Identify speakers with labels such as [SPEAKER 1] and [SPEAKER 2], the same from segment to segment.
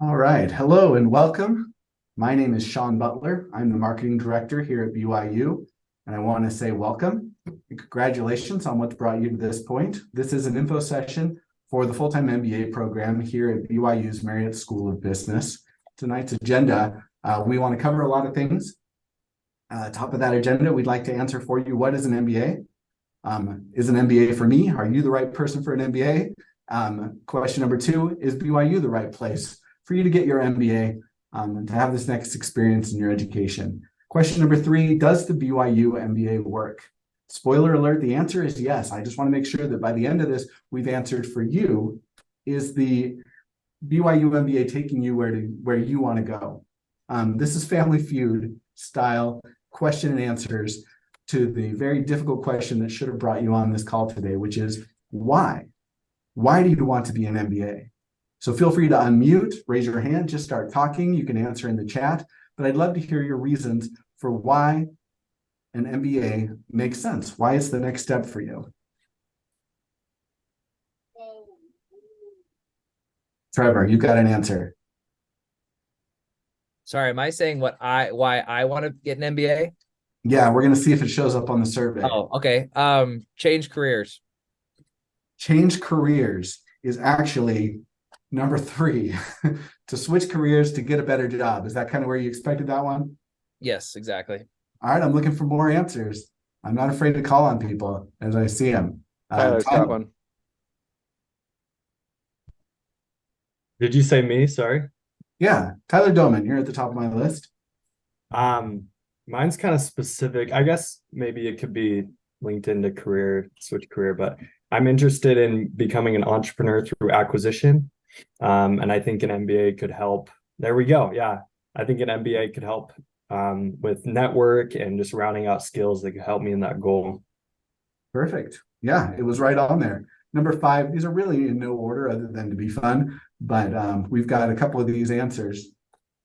[SPEAKER 1] All right. Hello and welcome. My name is Sean Butler. I'm the marketing director here at BYU, and I want to say welcome and congratulations on what's brought you to this point. This is an info session for the full-time MBA program here at BYU's Marriott School of Business. Tonight's agenda, we want to cover a lot of things. Top of that agenda, we'd like to answer for you, what is an MBA? Is an MBA for me? Are you the right person for an MBA? Question number 2, is BYU the right place for you to get your MBA and to have this next experience in your education? Question number 3, does the BYU MBA work? Spoiler alert, the answer is yes. I just want to make sure that by the end of this, we've answered for you, is the BYU MBA taking you where you want to go? This is Family Feud style question and answers to the very difficult question that should have brought you on this call today, which is why? Why do you want to be an MBA? So feel free to unmute, raise your hand, just start talking. You can answer in the chat, but I'd love to hear your reasons for why an MBA makes sense. Why it's the next step for you. Trevor, you've got an answer.
[SPEAKER 2] Sorry, am I saying why I want to get an MBA?
[SPEAKER 1] Yeah, we're going to see if it shows up on the survey.
[SPEAKER 2] Oh, okay. Change careers.
[SPEAKER 1] Change careers is actually number 3. To switch careers to get a better job. Is that kind of where you expected that one?
[SPEAKER 2] Yes, exactly.
[SPEAKER 1] All right, I'm looking for more answers. I'm not afraid to call on people as I see them.
[SPEAKER 3] Tyler's got one. Did you say me? Sorry.
[SPEAKER 1] Yeah, Tyler Doman, you're at the top of my list.
[SPEAKER 3] Mine's kind of specific. I guess maybe it could be linked into switch career, but I'm interested in becoming an entrepreneur through acquisition. And I think an MBA could help. There we go. Yeah. I think an MBA could help with network and just rounding out skills that could help me in that goal.
[SPEAKER 1] Perfect. Yeah, it was right on there. Number 5, these are really in no order other than to be fun, but we've got a couple of these answers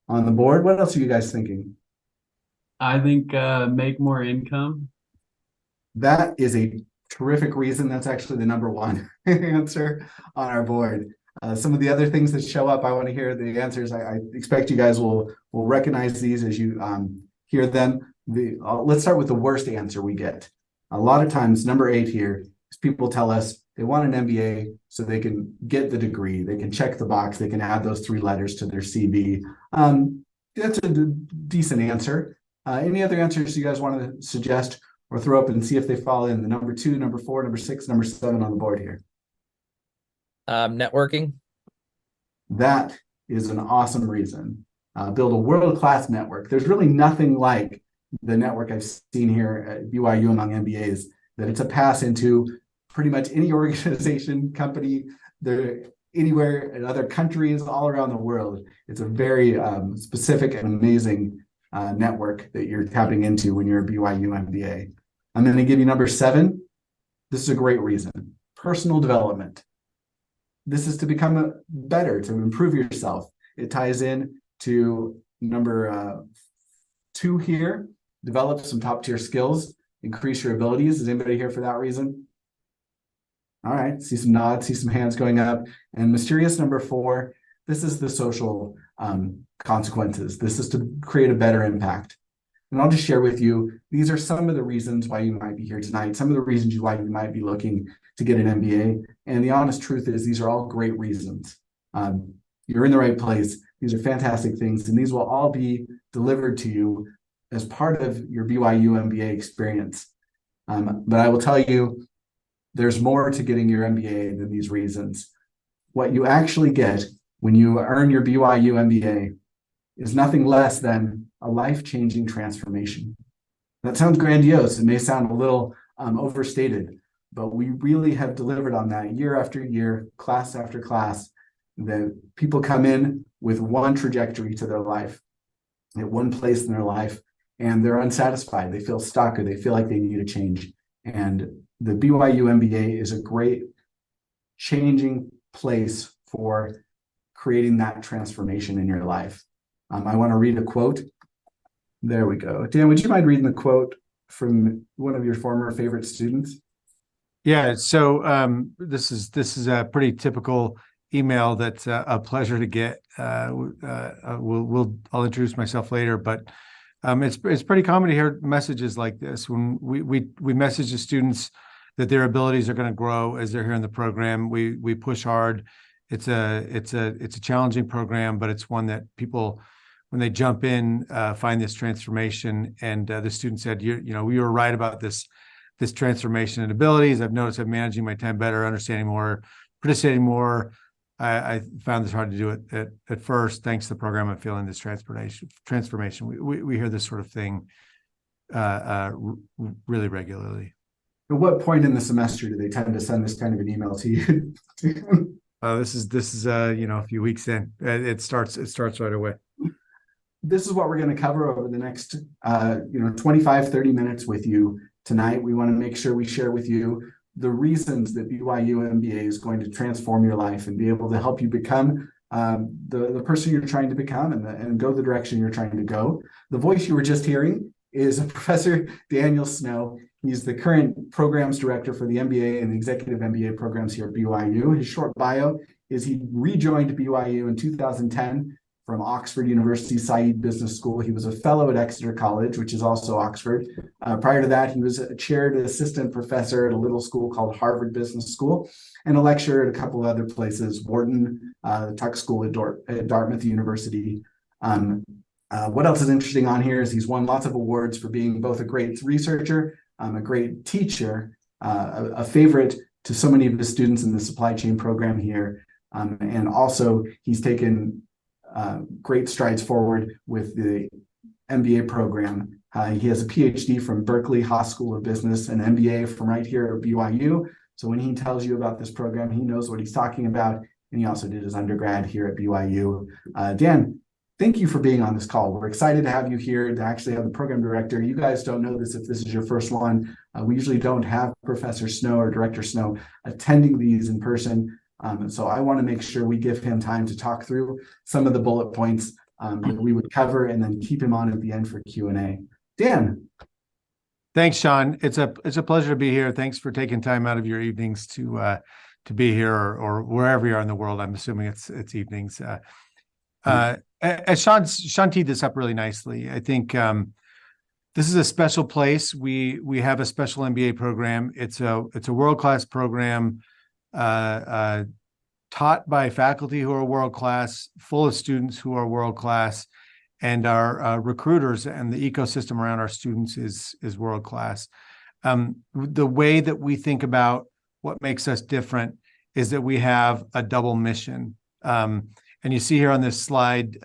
[SPEAKER 1] on the board. What else are you guys thinking?
[SPEAKER 4] I think make more income.
[SPEAKER 1] That is a terrific reason. That's actually the number 1 answer on our board. Some of the other things that show up, I want to hear the answers. I expect you guys will recognize these as you hear them. Let's start with the worst answer we get. A lot of times, number 8 here is people tell us they want an MBA so they can get the degree, they can check the box, they can add those 3 letters to their CV. That's a decent answer. Any other answers you guys want to suggest or throw up and see if they fall in the number 2, number 4, number 6, number 7 on the board here?
[SPEAKER 2] Networking.
[SPEAKER 1] That is an awesome reason. Build a world-class network. There's really nothing like the network I've seen here at BYU among MBAs, that it's a pass into pretty much any organization, company, anywhere in other countries all around the world. It's a very specific and amazing network that you're tapping into when you're a BYU MBA. I'm going to give you number 7. This is a great reason. Personal development. This is to become better, to improve yourself. It ties in to number 2 here. Develop some top tier skills, increase your abilities. Is anybody here for that reason? All right, see some nods, see some hands going up. And mysterious number 4, this is the social consequences. This is to create a better impact. And I'll just share with you, these are some of the reasons why you might be here tonight, some of the reasons why you might be looking to get an MBA. And the honest truth is these are all great reasons. You're in the right place. These are fantastic things, and these will all be delivered to you as part of your BYU MBA experience. But I will tell you, there's more to getting your MBA than these reasons. What you actually get when you earn your BYU MBA is nothing less than a life-changing transformation. That sounds grandiose. It may sound a little overstated, but we really have delivered on that year after year, class after class. That people come in with one trajectory to their life, at one place in their life, and they're unsatisfied. They feel stuck, or they feel like they need a change. And the BYU MBA is a great changing place for creating that transformation in your life. I want to read a quote. There we go. Dan, would you mind reading the quote from one of your former favorite students?
[SPEAKER 5] Yeah, so this is a pretty typical email that's a pleasure to get. I'll introduce myself later, but it's pretty common to hear messages like this when we message the students that their abilities are going to grow as they're here in the program. We push hard. It's a challenging program, but it's one that people, when they jump in, find this transformation. And the student said, we were right about this transformation in abilities. I've noticed I'm managing my time better, understanding more, participating more. I found this hard to do it at first. Thanks to the program, I'm feeling this transformation. We hear this sort of thing really regularly.
[SPEAKER 1] At what point in the semester do they tend to send this kind of an email to you?
[SPEAKER 5] This is a few weeks in. It starts right away.
[SPEAKER 1] This is what we're going to cover over the next 25, 30 minutes with you tonight. We want to make sure we share with you the reasons that BYU MBA is going to transform your life and be able to help you become the person you're trying to become and go the direction you're trying to go. The voice you were just hearing is Professor Daniel Snow. He's the current programs director for the MBA and executive MBA programs here at BYU. His short bio is he rejoined BYU in 2010 from Oxford University Said Business School. He was a fellow at Exeter College, which is also Oxford. Prior to that, he was a chaired assistant professor at a little school called Harvard Business School and a lecturer at a couple of other places, Wharton, the Tuck School at Dartmouth University. What else is interesting on here is he's won lots of awards for being both a great researcher, a great teacher, a favorite to so many of the students in the supply chain program here. And also he's taken great strides forward with the MBA program. He has a PhD from Berkeley Haas School of Business, an MBA from right here at BYU. So when he tells you about this program, he knows what he's talking about. And he also did his undergrad here at BYU. Dan, thank you for being on this call. We're excited to have you here to actually have the program director. You guys don't know this if this is your first one. We usually don't have Professor Snow or Director Snow attending these in person. So I want to make sure we give him time to talk through some of the bullet points that we would cover and then keep him on at the end for Q&A. Dan.
[SPEAKER 5] Thanks, Sean. It's a pleasure to be here. Thanks for taking time out of your evenings to be here or wherever you are in the world. I'm assuming it's evenings. As Sean teed this up really nicely, I think this is a special place. We have a special MBA program. It's a world-class program. Taught by faculty who are world-class, full of students who are world-class, and our recruiters and the ecosystem around our students is world-class. The way that we think about what makes us different is that we have a double mission. And you see here on this slide,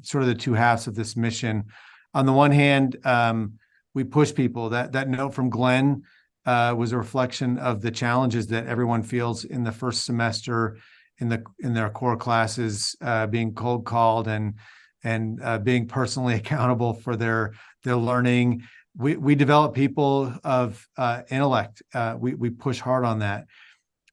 [SPEAKER 5] sort of the two halves of this mission. On the one hand, we push people. That note from Glenn was a reflection of the challenges that everyone feels in the first semester in their core classes, being cold called and being personally accountable for their learning. We develop people of intellect. We push hard on that.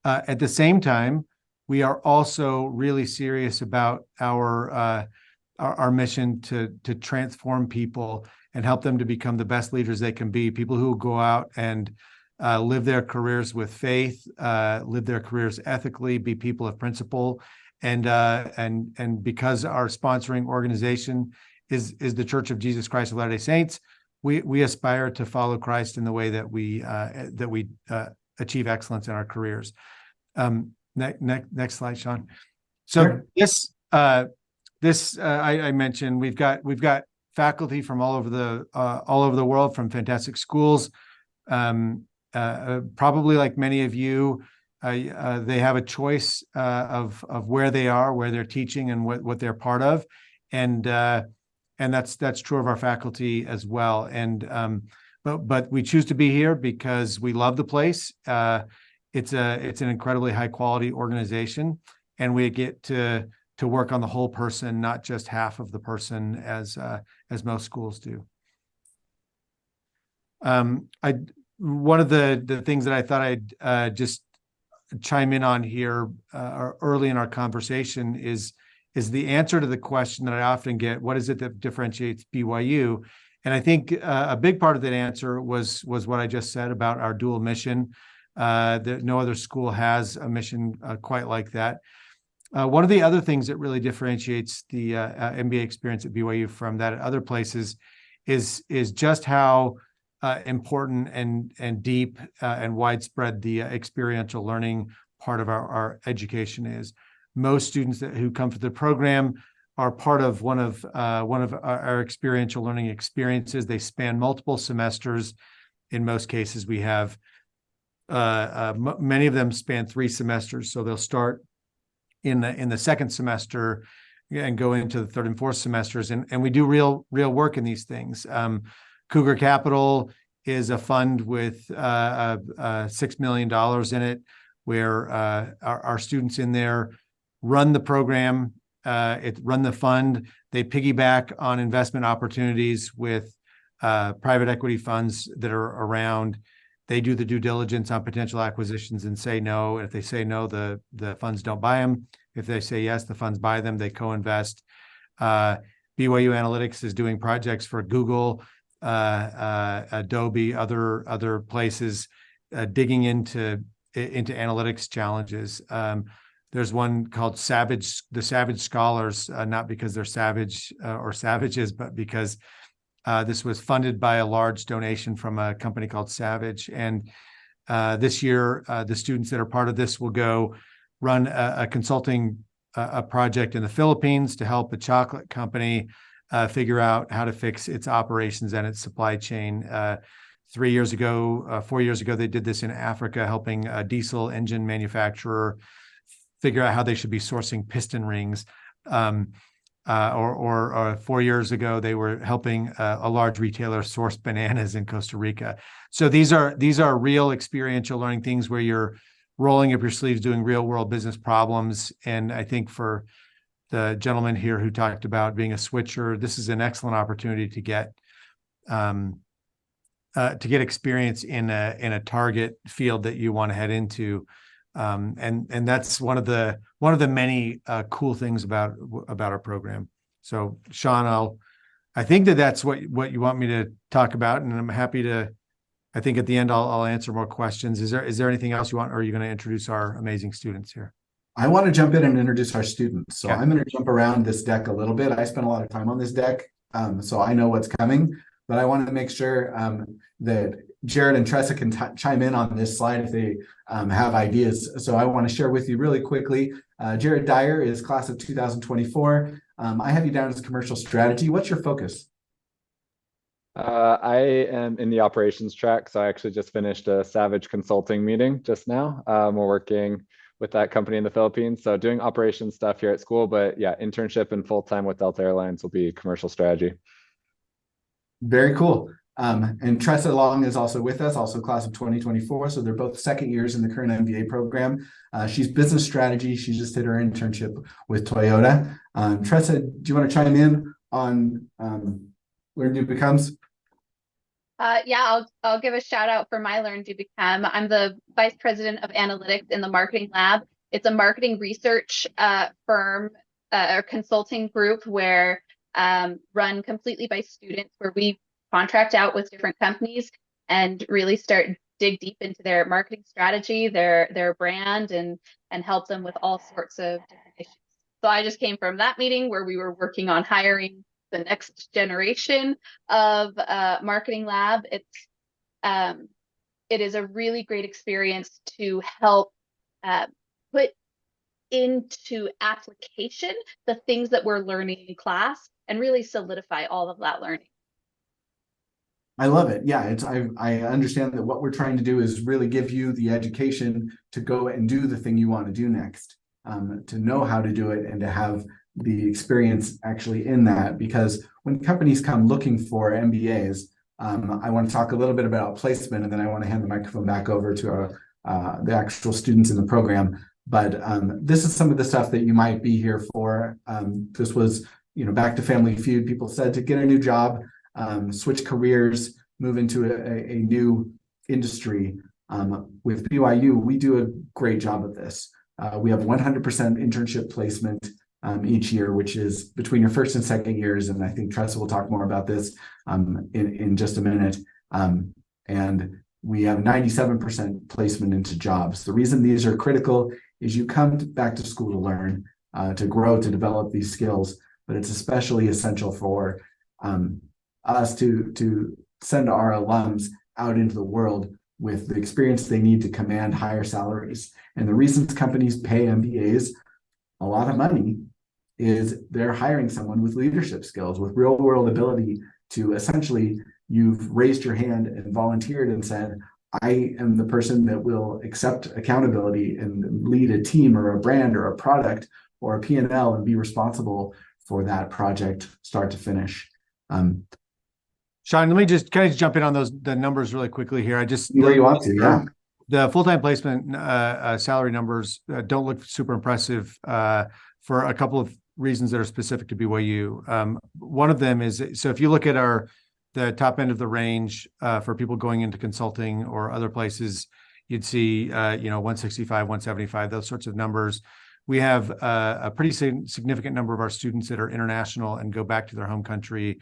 [SPEAKER 5] At the same time, we are also really serious about our mission to transform people and help them to become the best leaders they can be. People who will go out and live their careers with faith, live their careers ethically, be people of principle, and because our sponsoring organization is the Church of Jesus Christ of Latter-day Saints, we aspire to follow Christ in the way that we achieve excellence in our careers. Next slide, Sean. So sure. This I mentioned we've got faculty from all over the world, from fantastic schools. Probably like many of you, they have a choice of where they are, where they're teaching, and what they're part of, and that's true of our faculty as well. And but we choose to be here because we love the place. It's an incredibly high quality organization, and we get to work on the whole person, not just half of the person, as most schools do. One of the things that I thought I'd just chime in on here early in our conversation is the answer to the question that I often get: what is it that differentiates BYU? And I think a big part of that answer was what I just said about our dual mission. That no other school has a mission quite like that. One of the other things that really differentiates the MBA experience at BYU from that at other places is just how important and deep and widespread the experiential learning part of our education is. Most students who come to the program are part of one of our experiential learning experiences. They span multiple semesters. In most cases, we have many of them span 3 semesters. So they'll start in the second semester and go into the third and fourth semesters, and we do real work in these things. Cougar Capital is a fund with $6 million in it, where our students in there run the program, run the fund. They piggyback on investment opportunities with private equity funds that are around. They do the due diligence on potential acquisitions and say no. And if they say no, the funds don't buy them. If they say yes, the funds buy them. They co-invest. BYU Analytics is doing projects for Google, Adobe, other places, digging into analytics challenges. There's one called the Savage Scholars, not because they're savage or savages, but because this was funded by a large donation from a company called Savage. And this year, the students that are part of this will go run a consulting project in the Philippines to help a chocolate company figure out how to fix its operations and its supply chain. 4 years ago, they did this in Africa, helping a diesel engine manufacturer figure out how they should be sourcing piston rings. Or 4 years ago, they were helping a large retailer source bananas in Costa Rica. So these are real experiential learning things where you're rolling up your sleeves, doing real world business problems. And I think for the gentleman here who talked about being a switcher, this is an excellent opportunity to get experience in a target field that you want to head into. And that's one of the many cool things about our program. So Sean, I think that's what you want me to talk about, and I'm happy to. I think at the end I'll answer more questions. Is there anything else you want, or are you going to introduce our amazing students here?
[SPEAKER 1] I want to jump in and introduce our students. So
[SPEAKER 5] Okay.
[SPEAKER 1] I'm going to jump around this deck a little bit. I spent a lot of time on this deck, so I know what's coming, but I want to make sure that Jared and Tressa can chime in on this slide if they have ideas. So I want to share with you really quickly. Jared Dyer is class of 2024. I have you down as commercial strategy. What's your focus?
[SPEAKER 6] I am in the operations track, so I actually just finished a Savage consulting meeting just now. We're working with that company in the Philippines, so doing operations stuff here at school, but yeah, internship and full-time with Delta Airlines will be commercial strategy.
[SPEAKER 1] Very cool. And Tressa Long is also with us, also class of 2024. So they're both second years in the current MBA program. She's business strategy. She just did her internship with Toyota. Tressa, do you want to chime in on Learn to Becomes?
[SPEAKER 7] Yeah, I'll give a shout out for my Learn to Become. I'm the vice president of analytics in the marketing lab. It's a marketing research firm or consulting group where run completely by students, where we contract out with different companies and really dig deep into their marketing strategy, their brand, and help them with all sorts of different issues. So I just came from that meeting where we were working on hiring the next generation of marketing lab. It is a really great experience to help put into application the things that we're learning in class and really solidify all of that learning.
[SPEAKER 1] I love it. Yeah, I understand that what we're trying to do is really give you the education to go and do the thing you want to do next, to know how to do it and to have the experience actually in that. Because when companies come looking for MBAs, I want to talk a little bit about placement, and then I want to hand the microphone back over to the actual students in the program. But this is some of the stuff that you might be here for. This was, back to Family Feud. People said to get a new job, switch careers, move into a new industry. With BYU, we do a great job of this. We have 100% internship placement each year, which is between your first and second years. And I think Tressa will talk more about this in just a minute. And we have 97% placement into jobs. The reason these are critical is you come back to school to learn. to grow, to develop these skills. But it's especially essential for us to send our alums out into the world with the experience they need to command higher salaries. And the reasons companies pay MBAs a lot of money is they're hiring someone with leadership skills, with real world ability to essentially, you've raised your hand and volunteered and said, I am the person that will accept accountability and lead a team or a brand or a product or a P&L and be responsible for that project start to finish.
[SPEAKER 5] Sean, let me just kind of jump in on the numbers really quickly here.
[SPEAKER 1] Where you want to, yeah.
[SPEAKER 5] The full-time placement salary numbers don't look super impressive for a couple of reasons that are specific to BYU. One of them is, so if you look at the top end of the range for people going into consulting or other places, you'd see 165, 175, those sorts of numbers. We have a pretty significant number of our students that are international and go back to their home country.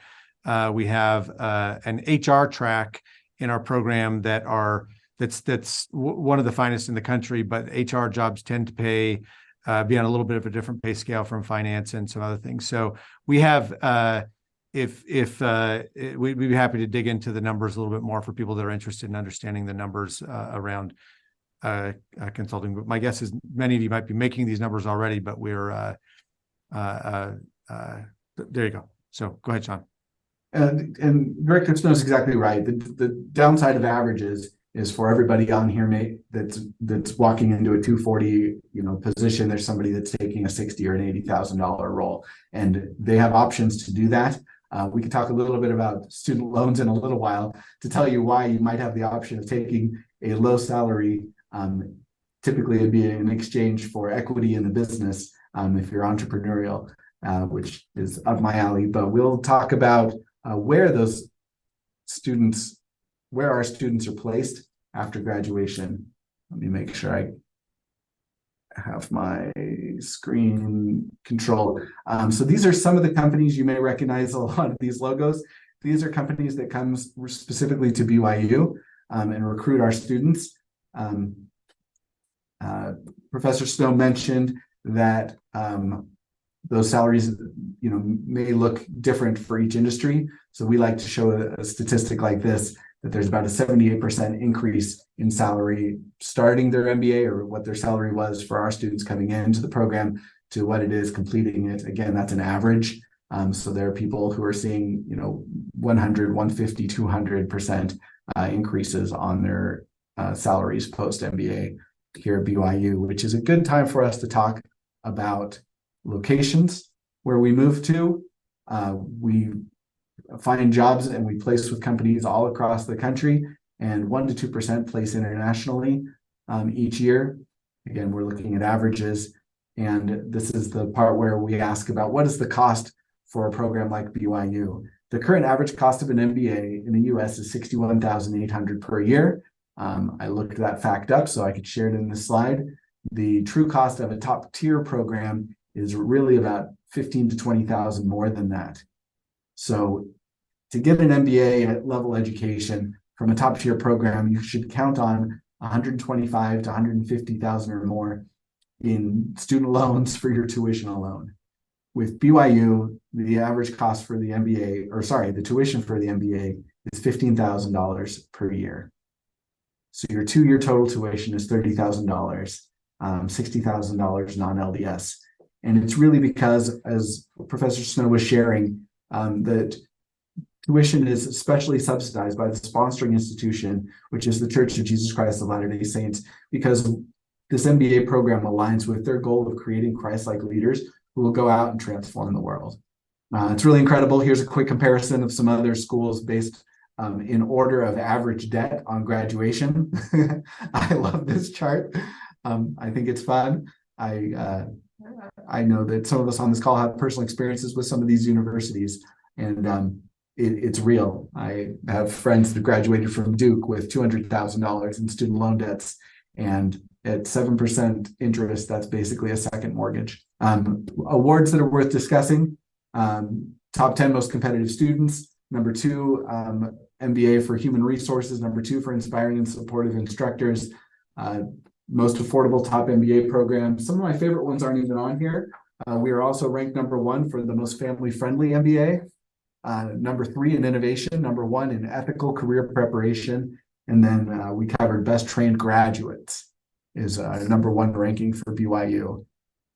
[SPEAKER 5] We have an HR track in our program that's one of the finest in the country, but HR jobs tend to be on a little bit of a different pay scale from finance and some other things. So we have, we'd be happy to dig into the numbers a little bit more for people that are interested in understanding the numbers around consulting. But my guess is many of you might be making these numbers already, but we're there you go. So go ahead, Sean.
[SPEAKER 1] And Director Snow's exactly right. The downside of averages is for everybody on here that's walking into a 240 position. There's somebody that's taking a $60,000 or an $80,000 role, and they have options to do that. We could talk a little bit about student loans in a little while to tell you why you might have the option of taking a low salary. Typically, it'd be in exchange for equity in the business if you're entrepreneurial, which is up my alley. But we'll talk about where our students are placed after graduation. Let me make sure I have my screen control. So these are some of the companies you may recognize. A lot of these logos. These are companies that come specifically to BYU and recruit our students. Professor Snow mentioned that those salaries, may look different for each industry. So we like to show a statistic like this, that there's about a 78% increase in salary starting their MBA, or what their salary was for our students coming into the program, to what it is completing it. Again, that's an average. So there are people who are seeing, 100, 150, 200% increases on their salaries post MBA here at BYU, which is a good time for us to talk about locations where we move to. We find jobs and we place with companies all across the country, and 1% to 2% place internationally each year. Again, we're looking at averages, and this is the part where we ask about what is the cost for a program like BYU. The current average cost of an MBA in the US is $61,800 per year. I looked that fact up so I could share it in this slide. The true cost of a top tier program is really about $15,000 to $20,000 more than that. So to get an MBA level education from a top tier program, you should count on $125,000 to $150,000 or more in student loans for your tuition alone. With BYU, the average cost for the MBA, the tuition for the MBA is $15,000 per year. So your 2-year total tuition is $30,000, $60,000 non-LDS. And it's really because, as Professor Snow was sharing, that tuition is especially subsidized by the sponsoring institution, which is the Church of Jesus Christ of Latter-day Saints, because this MBA program aligns with their goal of creating Christ-like leaders who will go out and transform the world. It's really incredible. Here's a quick comparison of some other schools based in order of average debt on graduation. I love this chart. I think it's fun. I know that some of us on this call have personal experiences with some of these universities, and it's real. I have friends that graduated from Duke with $200,000 in student loan debts, and at 7% interest, that's basically a second mortgage. Awards that are worth discussing: top 10 most competitive students, number 2, MBA for human resources, number 2 for inspiring and supportive instructors, most affordable top MBA program. Some of my favorite ones aren't even on here. We are also ranked #1 for the most family-friendly MBA, #3 in innovation, #1 in ethical career preparation, and then we covered best trained graduates is #1 ranking for BYU.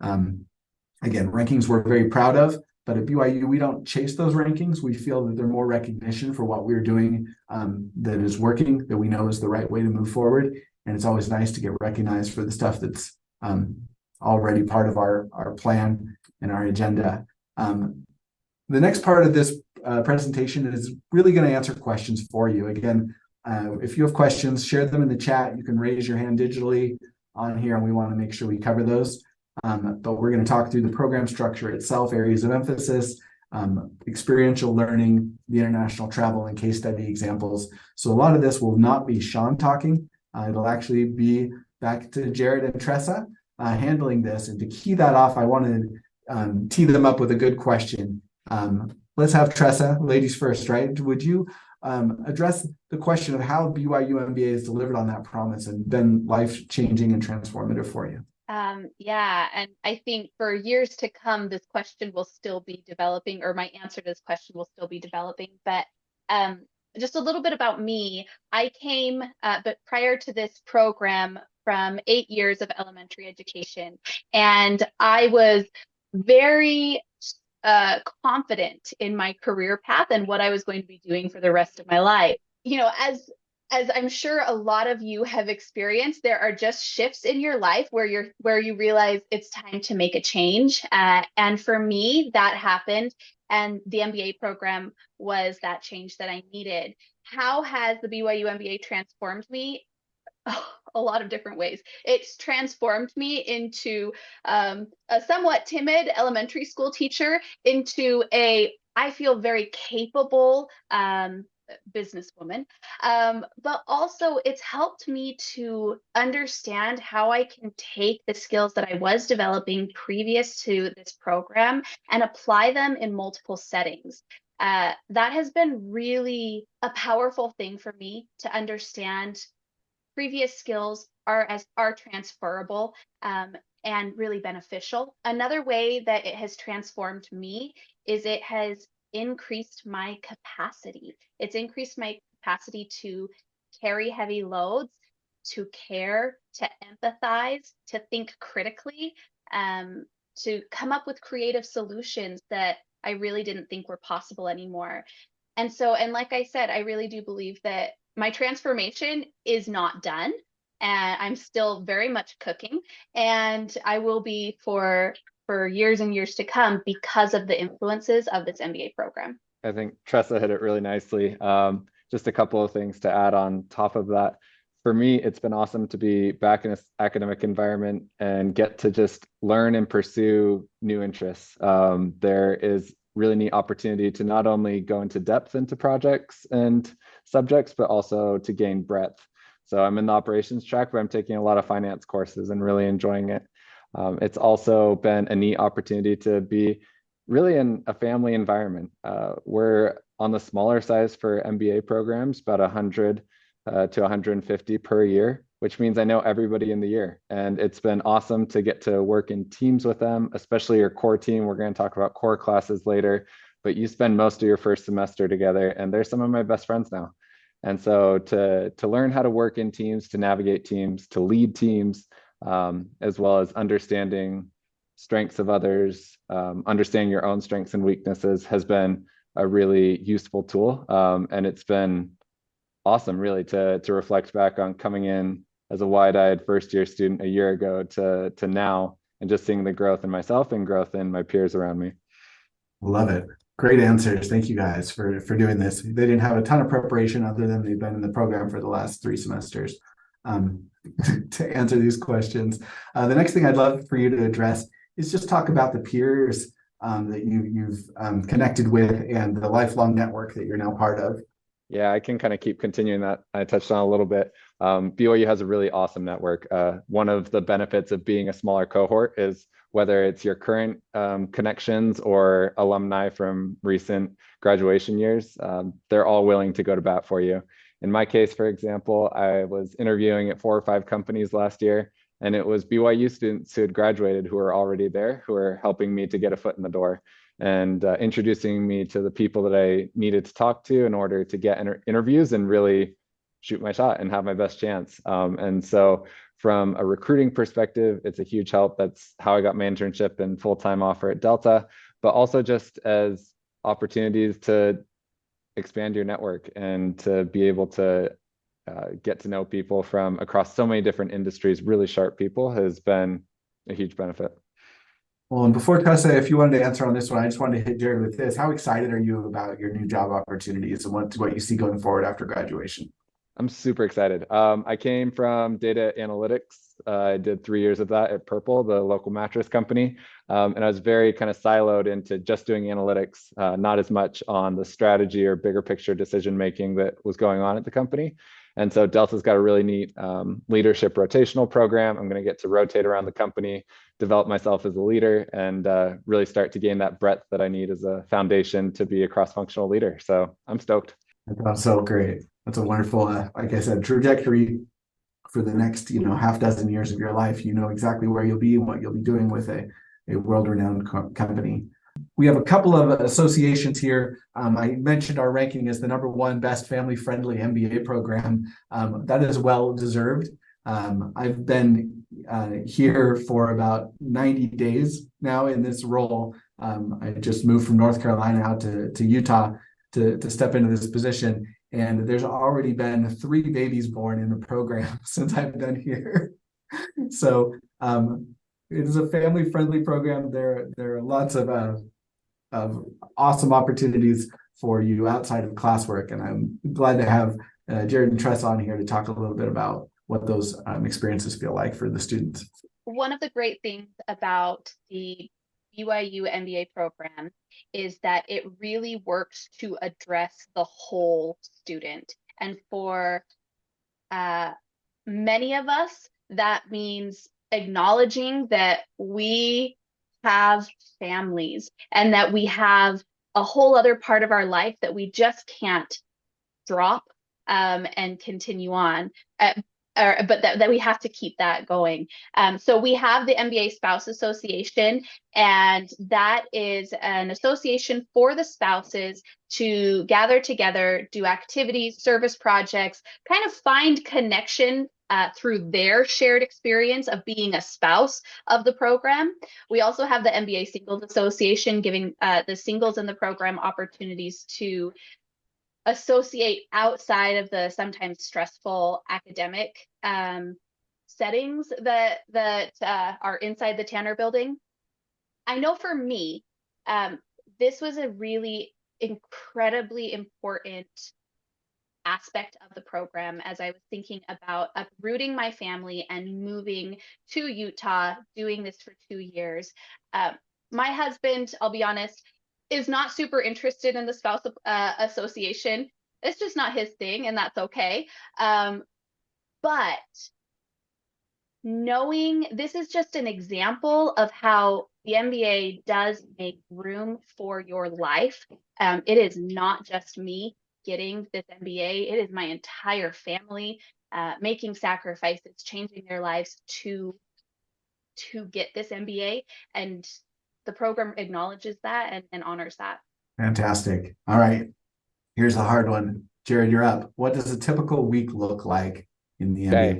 [SPEAKER 1] Again, rankings we're very proud of, but at BYU, we don't chase those rankings. We feel that they're more recognition for what we're doing that is working, that we know is the right way to move forward. And it's always nice to get recognized for the stuff that's already part of our plan and our agenda. The next part of this presentation is really going to answer questions for you. Again, if you have questions, share them in the chat. You can raise your hand digitally on here, and we want to make sure we cover those. But we're going to talk through the program structure itself, areas of emphasis, experiential learning, the international travel, and case study examples. So a lot of this will not be Sean talking. It'll actually be back to Jared and Tressa handling this. And to key that off, I want to tee them up with a good question. Let's have Tressa, ladies first, right? Would you address the question of how BYU MBA has delivered on that promise and been life-changing and transformative for you?
[SPEAKER 7] Yeah, and I think for years to come, this question will still be developing, or my answer to this question will still be developing. But just a little bit about me. I came, but prior to this program, from 8 years of elementary education, and I was very confident in my career path and what I was going to be doing for the rest of my life. You know, as I'm sure a lot of you have experienced, there are just shifts in your life where you realize it's time to make a change. And for me, that happened. And the MBA program was that change that I needed. How has the BYU MBA transformed me? Oh, a lot of different ways. It's transformed me into a somewhat timid elementary school teacher into I feel very capable businesswoman, but also it's helped me to understand how I can take the skills that I was developing previous to this program and apply them in multiple settings. That has been really a powerful thing for me to understand. Previous skills are transferable and really beneficial. Another way that it has transformed me is it has increased my capacity. It's increased my capacity to carry heavy loads, to care, to empathize, to think critically, to come up with creative solutions that I really didn't think were possible anymore. And like I said, I really do believe that my transformation is not done, and I'm still very much cooking, and I will be for years and years to come because of the influences of this MBA program.
[SPEAKER 6] I think Tressa hit it really nicely. Just a couple of things to add on top of that. For me, it's been awesome to be back in an academic environment and get to just learn and pursue new interests. There is really neat opportunity to not only go into depth into projects and subjects, but also to gain breadth. So I'm in the operations track, but I'm taking a lot of finance courses and really enjoying it. It's also been a neat opportunity to be really in a family environment. We're on the smaller size for MBA programs, about 100 to 150 per year, which means I know everybody in the year. And it's been awesome to get to work in teams with them, especially your core team. We're going to talk about core classes later, but you spend most of your first semester together, and they're some of my best friends now. And so to learn how to work in teams, to navigate teams, to lead teams, as well as understanding strengths of others, understanding your own strengths and weaknesses has been a really useful tool. And it's been awesome really to reflect back on coming in as a wide-eyed first-year student a year ago to now, and just seeing the growth in myself and growth in my peers around me.
[SPEAKER 1] Love it. Great answers. Thank you guys for doing this. They didn't have a ton of preparation other than they've been in the program for the last 3 semesters to answer these questions. The next thing I'd love for you to address is just talk about the peers that you've connected with and the lifelong network that you're now part of.
[SPEAKER 6] Yeah, I can kind of keep continuing that. I touched on a little bit. BYU has a really awesome network. One of the benefits of being a smaller cohort is whether it's your current connections or alumni from recent graduation years, they're all willing to go to bat for you. In my case, for example, I was interviewing at 4 or 5 companies last year, And it was BYU students who had graduated who were already there, who were helping me to get a foot in the door and introducing me to the people that I needed to talk to in order to get interviews and really shoot my shot and have my best chance. And so from a recruiting perspective, it's a huge help. That's how I got my internship and full-time offer at Delta, but also just as opportunities to expand your network and to be able to get to know people from across so many different industries, really sharp people, has been a huge benefit.
[SPEAKER 1] Well, and before Tressa, if you wanted to answer on this one, I just wanted to hit Jared with this. How excited are you about your new job opportunities and what you see going forward after graduation?
[SPEAKER 6] I'm super excited. I came from data analytics. I did 3 years of that at Purple, the local mattress company. And I was very kind of siloed into just doing analytics, not as much on the strategy or bigger picture decision making that was going on at the company. And so Delta's got a really neat leadership rotational program. I'm going to get to rotate around the company, develop myself as a leader, and really start to gain that breadth that I need as a foundation to be a cross-functional leader. So I'm stoked.
[SPEAKER 1] That sounds so great. That's a wonderful, like I said, trajectory for the next, half dozen years of your life. You know exactly where you'll be and what you'll be doing with a world-renowned company. We have a couple of associations here. I mentioned our ranking as the #1 best family-friendly MBA program. That is well-deserved. I've been here for about 90 days now in this role. I just moved from North Carolina out to Utah to step into this position. And there's already been 3 babies born in the program since I've been here. So it is a family-friendly program. There are lots of awesome opportunities for you outside of classwork. And I'm glad to have Jared and Tressa on here to talk a little bit about what those experiences feel like for the students.
[SPEAKER 7] One of the great things about the BYU MBA program is that it really works to address the whole student. And for many of us, that means acknowledging that we have families and that we have a whole other part of our life that we just can't drop and continue on. But that we have to keep that going. So we have the MBA Spouse Association, and that is an association for the spouses to gather together, do activities, service projects, kind of find connection through their shared experience of being a spouse of the program. We also have the MBA Singles Association, giving the singles in the program opportunities to associate outside of the sometimes stressful academic settings that are inside the Tanner building. I know for me, this was a really incredibly important aspect of the program as I was thinking about uprooting my family and moving to Utah, doing this for 2 years. My husband, I'll be honest, is not super interested in the spouse association. It's just not his thing, and that's okay. But knowing this is just an example of how the MBA does make room for your life. It is not just me getting this MBA. It is my entire family making sacrifices, changing their lives to get this MBA. And the program acknowledges that and honors that.
[SPEAKER 1] Fantastic. All right. Here's a hard one. Jared, you're up. What does a typical week look like in the MBA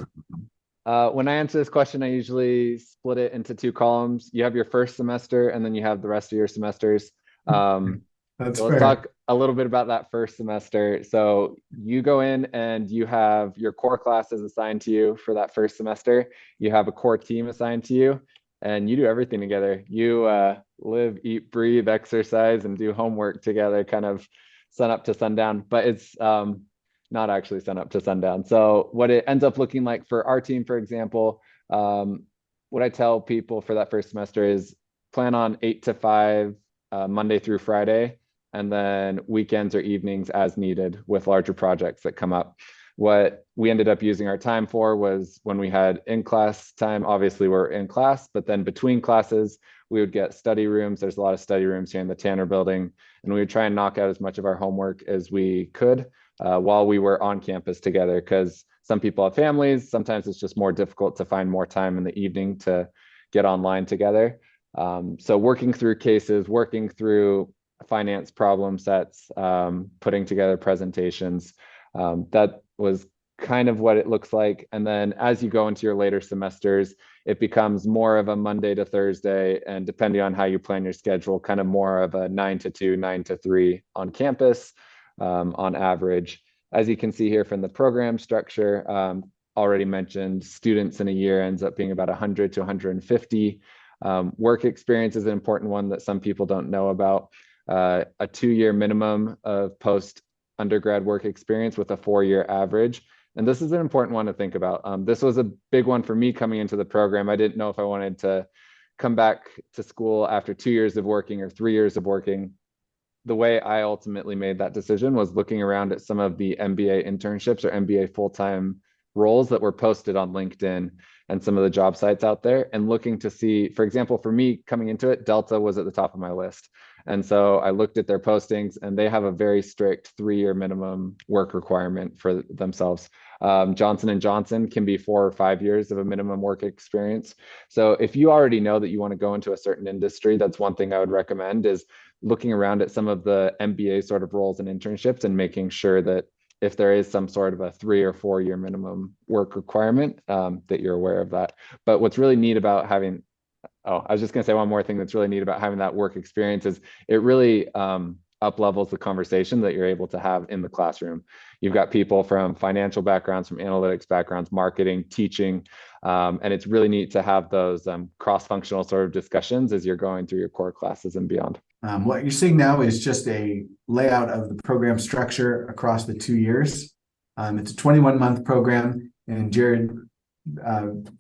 [SPEAKER 1] program?
[SPEAKER 6] When I answer this question, I usually split it into 2 columns. You have your first semester, and then you have the rest of your semesters.
[SPEAKER 1] That's
[SPEAKER 6] so
[SPEAKER 1] fair.
[SPEAKER 6] let's talk a little bit about that first semester. So you go in and you have your core classes assigned to you for that first semester. You have a core team assigned to you, and you do everything together. You live, eat, breathe, exercise, and do homework together, kind of sun up to sundown. But it's not actually sun up to sundown. So what it ends up looking like for our team, for example, what I tell people for that first semester is plan on 8 to 5 Monday through Friday, and then weekends or evenings as needed with larger projects that come up. What we ended up using our time for was when we had in-class time, obviously we're in class, but then between classes, we would get study rooms. There's a lot of study rooms here in the Tanner building, and we would try and knock out as much of our homework as we could while we were on campus together, because some people have families. Sometimes it's just more difficult to find more time in the evening to get online together. So working through cases, working through finance problem sets, putting together presentations, that was kind of what it looks like. And then as you go into your later semesters, it becomes more of a Monday to Thursday, and depending on how you plan your schedule, kind of more of a 9 to 2, 9 to 3 on campus, on average. As you can see here from the program structure, already mentioned, students in a year ends up being about 100 to 150. Work experience is an important one that some people don't know about. A 2-year minimum of post-undergrad work experience with a 4-year average. And this is an important one to think about. This was a big one for me coming into the program. I didn't know if I wanted to come back to school after 2 years of working or 3 years of working. The way I ultimately made that decision was looking around at some of the MBA internships or MBA full-time roles that were posted on LinkedIn and some of the job sites out there, and looking to see, for example, for me coming into it, Delta was at the top of my list. And so I looked at their postings, and they have a very strict 3-year minimum work requirement for themselves. Johnson & Johnson can be 4 or 5 years of a minimum work experience. So if you already know that you want to go into a certain industry, that's one thing I would recommend, is looking around at some of the MBA sort of roles and internships and making sure that if there is some sort of a 3 or 4 year minimum work requirement, that you're aware of that. But what's really neat about having, I was just going to say one more thing that's really neat about having that work experience is it really up levels the conversation that you're able to have in the classroom. You've got people from financial backgrounds, from analytics backgrounds, marketing, teaching, and it's really neat to have those cross-functional sort of discussions as you're going through your core classes and beyond.
[SPEAKER 1] What you're seeing now is just a layout of the program structure across the 2 years. It's a 21-month program, and Jared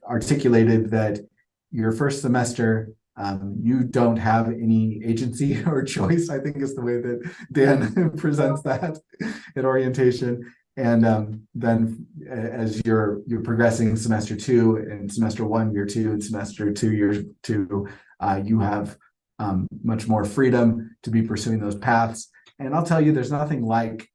[SPEAKER 1] articulated that your first semester, you don't have any agency or choice, I think is the way that Dan presents that at orientation. And then as you're progressing semester 2 and semester 1, year 2, and semester 2, year 2, you have much more freedom to be pursuing those paths. And I'll tell you, there's nothing like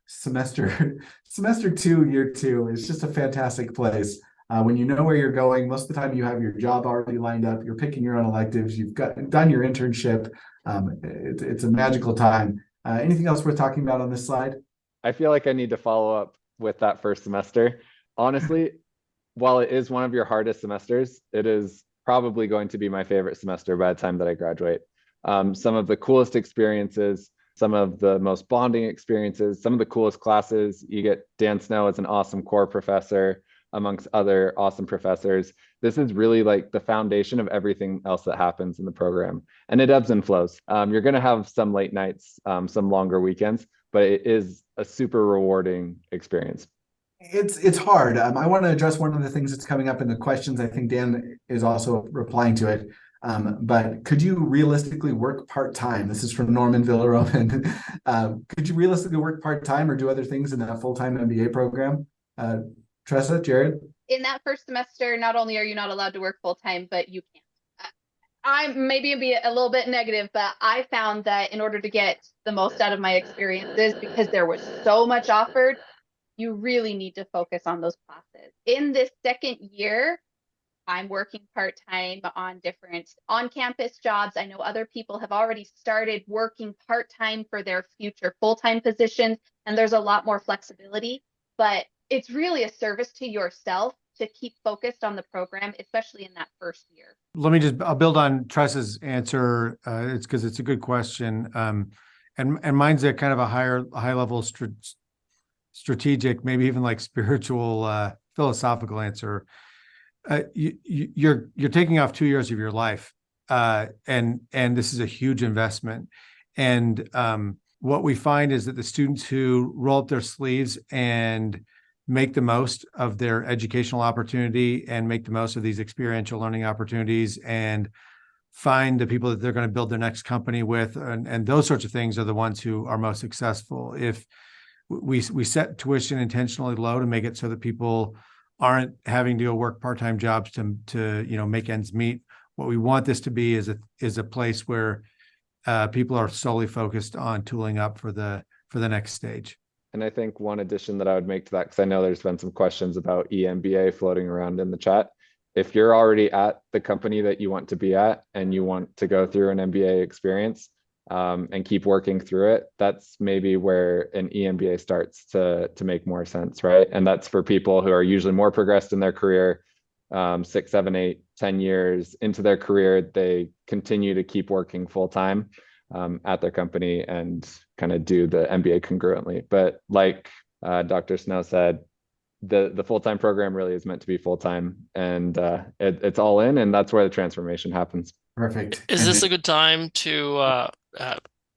[SPEAKER 1] semester 2, year 2 is just a fantastic place. When you know where you're going, most of the time you have your job already lined up, you're picking your own electives, you've done your internship. It's a magical time. Anything else worth talking about on this slide?
[SPEAKER 6] I feel like I need to follow up with that first semester. Honestly, while it is one of your hardest semesters, it is probably going to be my favorite semester by the time that I graduate. Some of the coolest experiences, some of the most bonding experiences, some of the coolest classes. You get Dan Snow as an awesome core professor, amongst other awesome professors. This is really like the foundation of everything else that happens in the program. And it ebbs and flows. You're going to have some late nights, some longer weekends, but it is a super rewarding experience.
[SPEAKER 1] It's hard. I want to address one of the things that's coming up in the questions. I think Dan is also replying to it. But could you realistically work part-time? This is from Norman Villaroman. Could you realistically work part-time or do other things in that full-time MBA program? Tressa, Jared?
[SPEAKER 7] In that first semester, not only are you not allowed to work full-time, but you can't. I maybe be a little bit negative, but I found that in order to get the most out of my experiences, because there was so much offered, you really need to focus on those classes. In this second year, I'm working part-time on different on-campus jobs. I know other people have already started working part-time for their future full-time positions, and there's a lot more flexibility, but it's really a service to yourself to keep focused on the program, especially in that first year.
[SPEAKER 5] I'll build on Tressa's answer. It's because it's a good question. And mine's a kind of a high level strategic, maybe even like spiritual, philosophical answer. You're taking off 2 years of your life. And this is a huge investment. And what we find is that the students who roll up their sleeves and make the most of their educational opportunity and make the most of these experiential learning opportunities and find the people that they're going to build their next company with, and those sorts of things are the ones who are most successful. If we set tuition intentionally low to make it so that people aren't having to go work part-time jobs to make ends meet, what we want this to be is a place where people are solely focused on tooling up for the next stage.
[SPEAKER 6] And I think one addition that I would make to that, because I know there's been some questions about EMBA floating around in the chat. If you're already at the company that you want to be at and you want to go through an MBA experience and keep working through it, that's maybe where an EMBA starts to make more sense, right? And that's for people who are usually more progressed in their career, 6, 7, 8, 10 years into their career, they continue to keep working full time at their company and kind of do the MBA congruently. But like Dr. Snow said, the full-time program really is meant to be full-time, and it's all in, and that's where the transformation happens.
[SPEAKER 1] Perfect.
[SPEAKER 8] Is this a good time to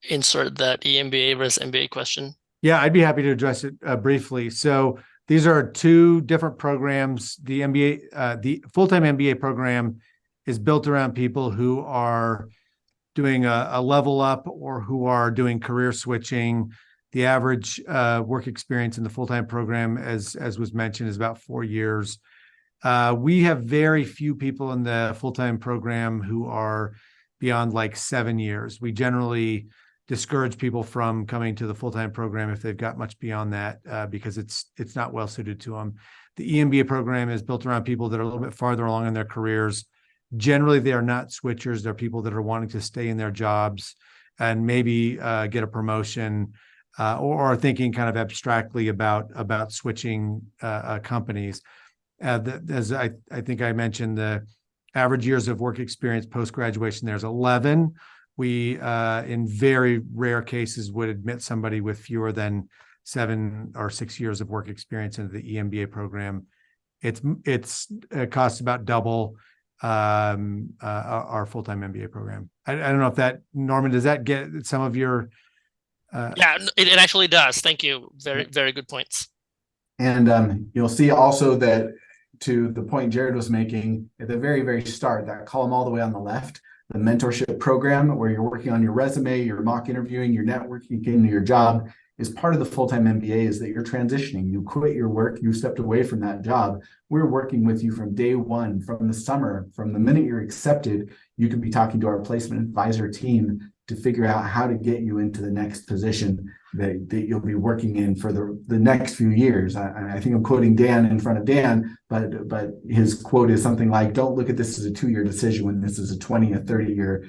[SPEAKER 8] insert that EMBA versus MBA question?
[SPEAKER 5] Yeah, I'd be happy to address it briefly. So these are two different programs. The MBA, the full-time MBA program is built around people who are doing a level up or who are doing career switching. The average work experience in the full-time program, as was mentioned, is about 4 years. We have very few people in the full-time program who are beyond like 7 years. We generally discourage people from coming to the full-time program if they've got much beyond that because it's not well suited to them. The EMBA program is built around people that are a little bit farther along in their careers. Generally, they are not switchers. They're people that are wanting to stay in their jobs and maybe get a promotion or are thinking kind of abstractly about switching companies. As I think I mentioned, the average years of work experience post-graduation, there's 11. We, in very rare cases, would admit somebody with fewer than 7 or 6 years of work experience into the EMBA program. It costs about double our full-time MBA program. I don't know if that, Norman, does that get some of your?
[SPEAKER 8] Yeah, it actually does. Thank you. Very, very good points.
[SPEAKER 1] And you'll see also that, to the point Jared was making at the very, very start, that column all the way on the left, the mentorship program where you're working on your resume, your mock interviewing, your networking, getting to your job, is part of the full-time MBA. Is that you're transitioning. You quit your work, you stepped away from that job. We're working with you from day one, from the summer, from the minute you're accepted. You could be talking to our placement advisor team to figure out how to get you into the next position that you'll be working in for the next few years. I think I'm quoting Dan in front of Dan, but his quote is something like, "Don't look at this as a 2-year decision when this is a 20 or 30-year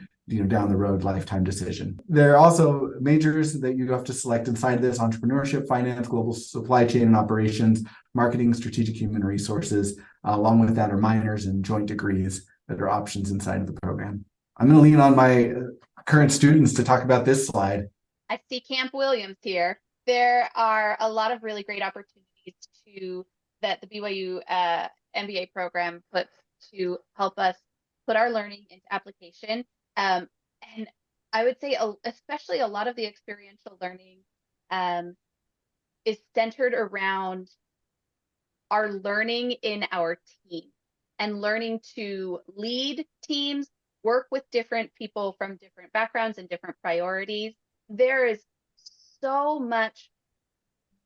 [SPEAKER 1] down the road lifetime decision." There are also majors that you have to select inside this: entrepreneurship, finance, global supply chain and operations, marketing, strategic human resources. Along with that are minors and joint degrees that are options inside of the program. I'm going to lean on my current students to talk about this slide.
[SPEAKER 7] I see Camp Williams here. There are a lot of really great opportunities that the BYU MBA program puts to help us put our learning into application. And I would say especially a lot of the experiential learning is centered around our learning in our team and learning to lead teams, work with different people from different backgrounds and different priorities. There is so much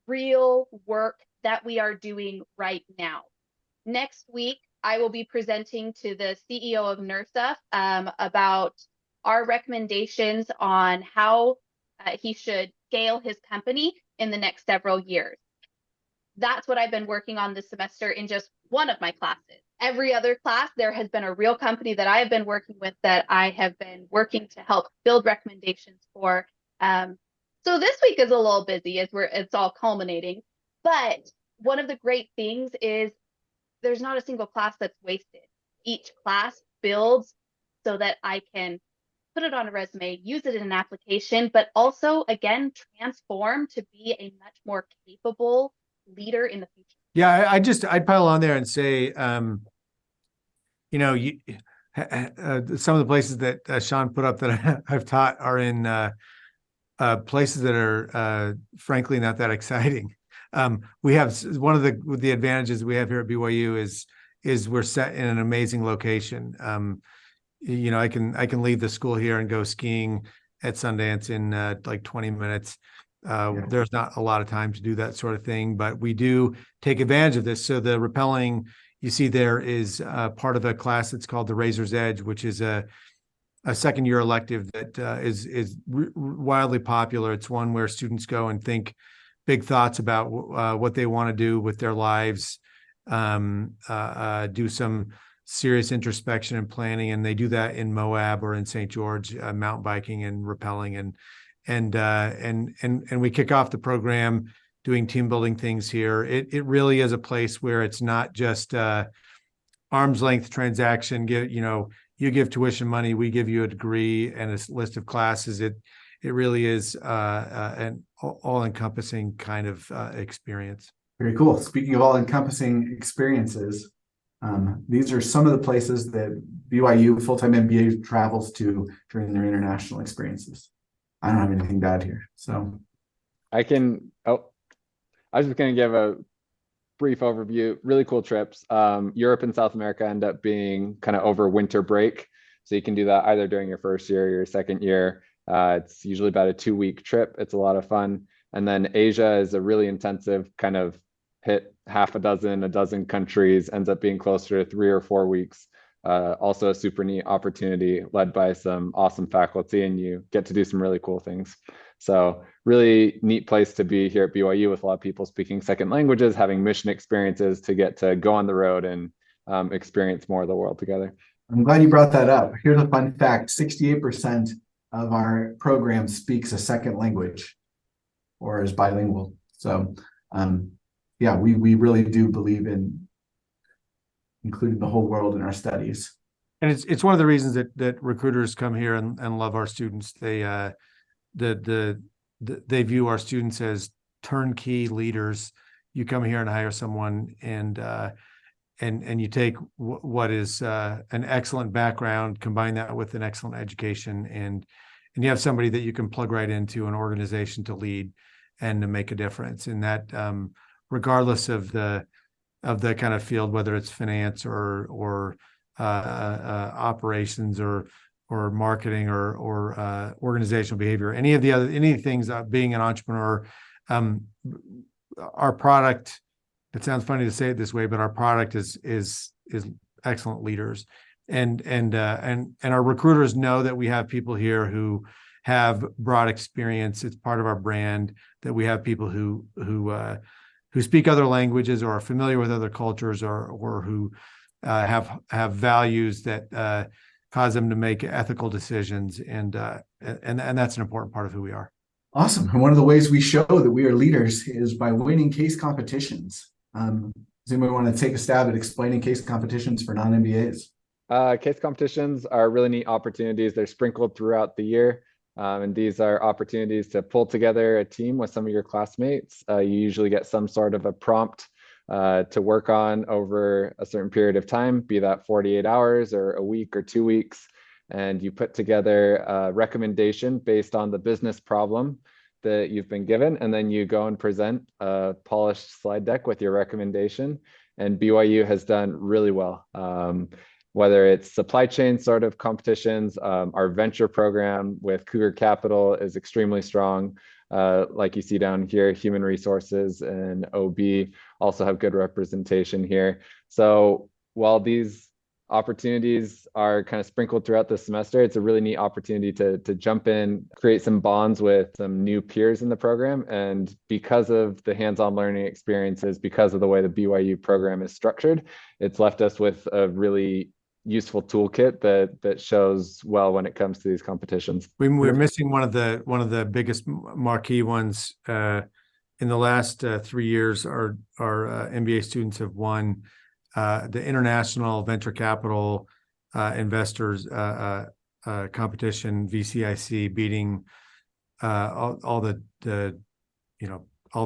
[SPEAKER 7] real work that we are doing right now. Next week, I will be presenting to the CEO of NERSA about our recommendations on how he should scale his company in the next several years. That's what I've been working on this semester in just one of my classes. Every other class, there has been a real company that I have been working with that I have been working to help build recommendations for. So this week is a little busy as it's all culminating. But one of the great things is there's not a single class that's wasted. Each class builds so that I can put it on a resume, use it in an application, but also, again, transform to be a much more capable leader in the future.
[SPEAKER 5] Yeah, I'd pile on there and say, some of the places that Sean put up that I've taught are in places that are frankly not that exciting. We have one of the advantages we have here at BYU is we're set in an amazing location. I can leave the school here and go skiing at Sundance in like 20 minutes. There's not a lot of time to do that sort of thing, but we do take advantage of this. So the rappelling you see there is part of a class that's called the Razor's Edge, which is a second-year elective that is wildly popular. It's one where students go and think big thoughts about what they want to do with their lives, do some serious introspection and planning, and they do that in Moab or in St. George, mountain biking and rappelling, and we kick off the program doing team building things here. It really is a place where it's not just arm's length transaction. You give tuition money, we give you a degree and a list of classes. It really is an all-encompassing kind of experience.
[SPEAKER 1] Very cool. Speaking of all-encompassing experiences, these are some of the places that BYU full-time MBA travels to during their international experiences. I don't have anything to add here, so.
[SPEAKER 6] I was just going to give a brief overview. Really cool trips. Europe and South America end up being kind of over winter break. So you can do that either during your first year or your second year. It's usually about a 2-week trip. It's a lot of fun. And then Asia is a really intensive kind of hit half a dozen countries, ends up being closer to 3 or 4 weeks. Also a super neat opportunity led by some awesome faculty, and you get to do some really cool things. So really neat place to be here at BYU with a lot of people speaking second languages, having mission experiences to get to go on the road and experience more of the world together.
[SPEAKER 1] I'm glad you brought that up. Here's a fun fact. 68% of our program speaks a second language or is bilingual. So yeah, we really do believe in including the whole world in our studies.
[SPEAKER 5] And it's one of the reasons that recruiters come here and love our students. They view our students as turnkey leaders. You come here and hire someone, and you take what is an excellent background, combine that with an excellent education, and you have somebody that you can plug right into an organization to lead and to make a difference. And that, regardless of the kind of field, whether it's finance or operations or marketing or organizational behavior, any of the things, being an entrepreneur, our product, it sounds funny to say it this way, but our product is excellent leaders. And our recruiters know that we have people here who have broad experience. It's part of our brand that we have people who speak other languages or are familiar with other cultures or who have values that cause them to make ethical decisions, and that's an important part of who we are.
[SPEAKER 1] Awesome. And one of the ways we show that we are leaders is by winning case competitions. Does anybody want to take a stab at explaining case competitions for non-MBAs?
[SPEAKER 6] Case competitions are really neat opportunities. They're sprinkled throughout the year. And these are opportunities to pull together a team with some of your classmates. You usually get some sort of a prompt to work on over a certain period of time, be that 48 hours or a week or 2 weeks. And you put together a recommendation based on the business problem that you've been given. And then you go and present a polished slide deck with your recommendation. And BYU has done really well. Whether it's supply chain sort of competitions, our venture program with Cougar Capital is extremely strong. Like you see down here, human resources and OB also have good representation here. So while these opportunities are kind of sprinkled throughout the semester, it's a really neat opportunity to jump in, create some bonds with some new peers in the program. And because of the hands-on learning experiences, because of the way the BYU program is structured, it's left us with a really useful toolkit that shows well when it comes to these competitions.
[SPEAKER 5] We're missing one of the biggest marquee ones. In the last 3 years, our MBA students have won the International Venture Capital Investors competition, VCIC, beating all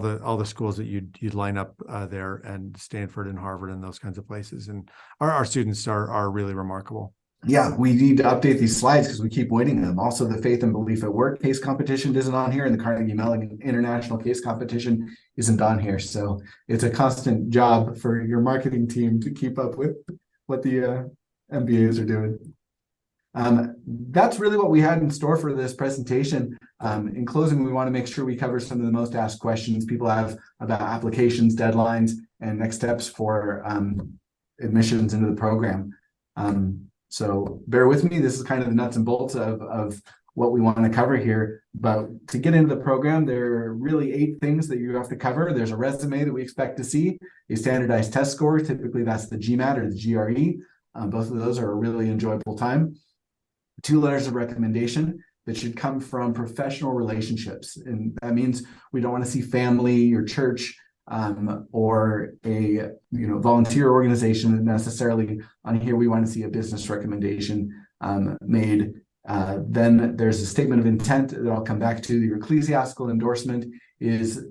[SPEAKER 5] the schools that you'd line up there, and Stanford and Harvard and those kinds of places. And our students are really remarkable.
[SPEAKER 1] Yeah, we need to update these slides because we keep winning them. Also, the Faith and Belief at Work case competition isn't on here, and the Carnegie Mellon International case competition isn't on here. So it's a constant job for your marketing team to keep up with what the MBAs are doing. That's really what we had in store for this presentation. In closing, we want to make sure we cover some of the most asked questions people have about applications, deadlines, and next steps for admissions into the program. So bear with me. This is kind of the nuts and bolts of what we want to cover here. But to get into the program, there are really 8 things that you have to cover. There's a resume that we expect to see, a standardized test score. Typically, that's the GMAT or the GRE. Both of those are a really enjoyable time. 2 letters of recommendation that should come from professional relationships. And that means we don't want to see family or church or a volunteer organization necessarily on here. We want to see a business recommendation made. Then there's a statement of intent that I'll come back to. Your ecclesiastical endorsement is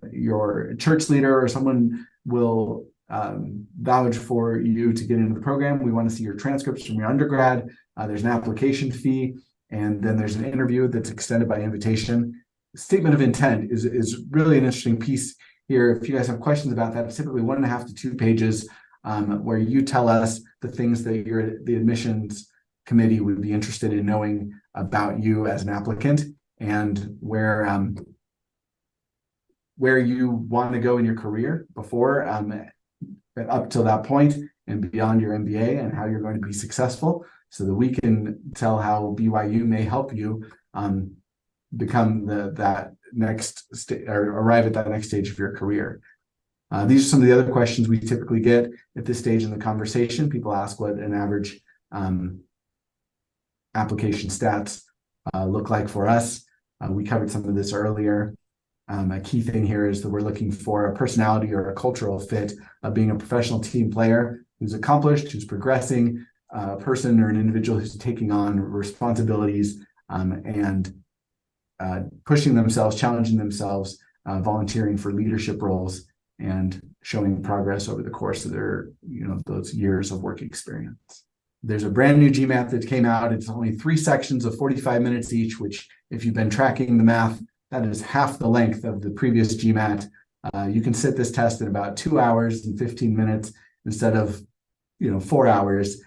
[SPEAKER 1] your church leader or someone will vouch for you to get into the program. We want to see your transcripts from your undergrad. There's an application fee, and then there's an interview that's extended by invitation. Statement of intent is really an interesting piece here. If you guys have questions about that, it's typically 1.5 to 2 pages where you tell us the things that the admissions committee would be interested in knowing about you as an applicant, and where you want to go in your career before up till that point and beyond your MBA, and how you're going to be successful, so that we can tell how BYU may help you become that next or arrive at that next stage of your career. These are some of the other questions we typically get at this stage in the conversation. People ask what an average application stats look like for us. We covered some of this earlier. A key thing here is that we're looking for a personality or a cultural fit of being a professional team player who's accomplished, who's progressing, a person or an individual who's taking on responsibilities and pushing themselves, challenging themselves, volunteering for leadership roles, and showing progress over the course of their, those years of work experience. There's a brand new GMAT that came out. It's only 3 sections of 45 minutes each, which, if you've been tracking the math, that is half the length of the previous GMAT. You can sit this test in about 2 hours and 15 minutes instead of 4 hours.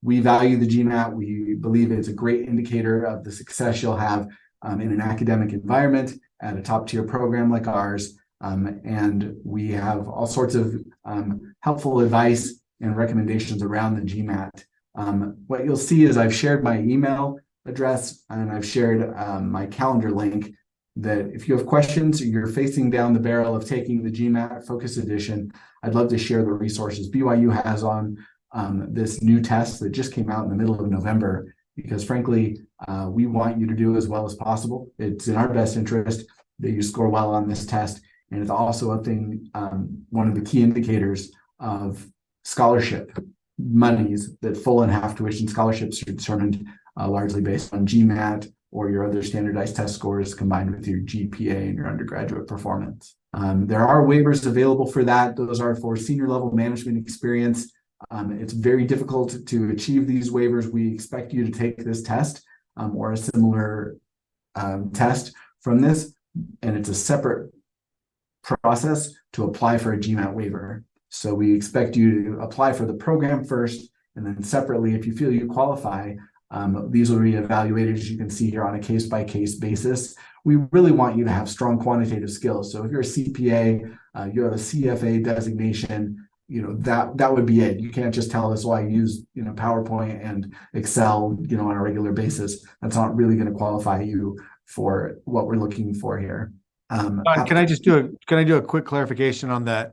[SPEAKER 1] We value the GMAT. We believe it's a great indicator of the success you'll have in an academic environment at a top-tier program like ours. And we have all sorts of helpful advice and recommendations around the GMAT. What you'll see is I've shared my email address and I've shared my calendar link, that if you have questions or you're facing down the barrel of taking the GMAT Focus Edition, I'd love to share the resources BYU has on this new test that just came out in the middle of November, because frankly, we want you to do as well as possible. It's in our best interest that you score well on this test. And it's also one of the key indicators of scholarship monies, that full and half tuition scholarships are determined largely based on GMAT or your other standardized test scores combined with your GPA and your undergraduate performance. There are waivers available for that. Those are for senior level management experience. It's very difficult to achieve these waivers. We expect you to take this test or a similar test from this, and it's a separate process to apply for a GMAT waiver. So we expect you to apply for the program first, and then separately, if you feel you qualify, these will be evaluated, as you can see here, on a case-by-case basis. We really want you to have strong quantitative skills. So if you're a CPA, you have a CFA designation, that would be it. You can't just tell us, I use PowerPoint and Excel, on a regular basis. That's not really going to qualify you for what we're looking for here.
[SPEAKER 5] Can I do a quick clarification on that?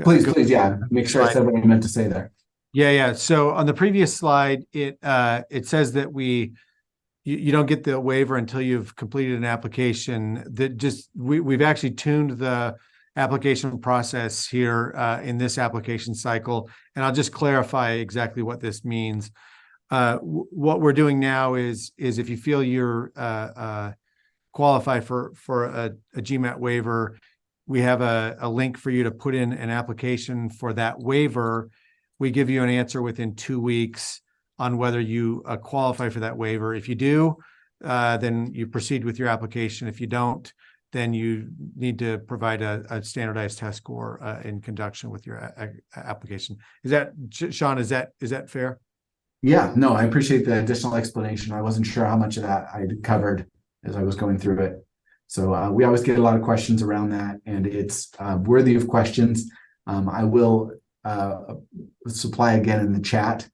[SPEAKER 1] Please, yeah. Make sure I said what I meant to say there.
[SPEAKER 5] Yeah. So on the previous slide, it says that you don't get the waiver until you've completed an application. We've actually tuned the application process here in this application cycle, and I'll just clarify exactly what this means. What we're doing now is if you feel you're qualify for a GMAT waiver, we have a link for you to put in an application for that waiver. We give you an answer within 2 weeks on whether you qualify for that waiver. If you do, then you proceed with your application. If you don't, then you need to provide a standardized test score in conjunction with your application. Is that, Sean, is that fair?
[SPEAKER 1] Yeah, no, I appreciate the additional explanation. I wasn't sure how much of that I covered as I was going through it. So we always get a lot of questions around that, and it's worthy of questions. I will supply again in the chat